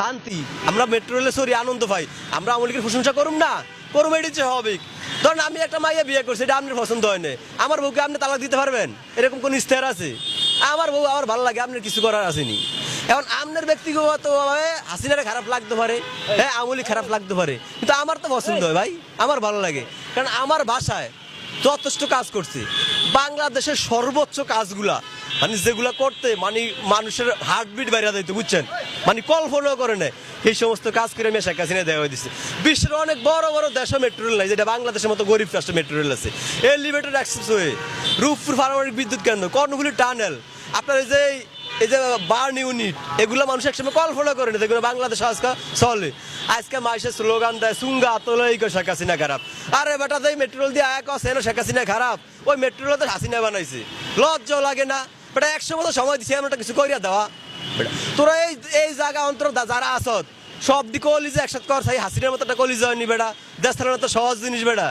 শান্তি, আমরা মেট্রো রেলে সরি আনন্দ পাই, আমরা আওয়ামী লীগের প্রশংসা করুম না, করবো, এটি স্বাভাবিক। ধরেন আমি একটা মাইয়া বিয়ে করছি, এটা আপনার পছন্দ হয় না, আমার বউকে আপনি তালাক দিতে পারবেন? এরকম কোন ইস্তেহার আছে? আমার বউ আমার ভালো লাগে, আপনার কিছু করার আসেনি। এখন আপনার ব্যক্তিগতভাবে হাসিনারে খারাপ লাগতে পারে, হ্যাঁ আওয়ামী লীগ খারাপ লাগতে পারে, কিন্তু আমার তো পছন্দ হয় ভাই, আমার ভালো লাগে, কারণ আমার ভাষায় যথেষ্ট কাজ করছে। বাংলাদেশের সর্বোচ্চ কাজগুলা মানে যেগুলা করতে মানে মানুষের হার্টবিট বাইরে দিতে, বুঝছেন, মানে কল্পনাও করে নেয়, এই সমস্ত কাজ করে আমি শেখ হাসিনা দেওয়া দিচ্ছে। বিশ্বের অনেক বড় বড় দেশে মেট্রো রেল নাই, যেটা বাংলাদেশের মতো গরিব রাষ্ট্রে মেট্রো রেল আছে, এলিভেটেড এক্সপ্রেসওয়ে, রূপপুর পারমাণবিক বিদ্যুৎ কেন্দ্র, কর্ণফুলী টানেল, আপনার এই যে বার্ন ইউনিট, এগুলো মানুষ একসময় কল্পনা করে না, যেগুলো বাংলাদেশ আজকে চলে। আজকে মানুষের স্লোগান দেয় সুঙ্গা তোলাই শেখ হাসিনা খারাপ। আরে বেটা দেয় মেট্রো রেল দিয়ে আয়া কস শেখ হাসিনা খারাপ, ওই মেট্রো রেল তো হাসিনা বানাইছে, লজ্জাও লাগে না বেটা? 100 মতো সময় দিছি আমরা কিছু করিয়া দেওয়া বেটা। তোরা এই জায়গা অন্তর যারা আসত সব দিকে কলিজা একসাথে কর, হাসিনার মতো একটা কলিজা হয়নি বেটা, দেশ চালানো তো সহজ জিনিস বেটা।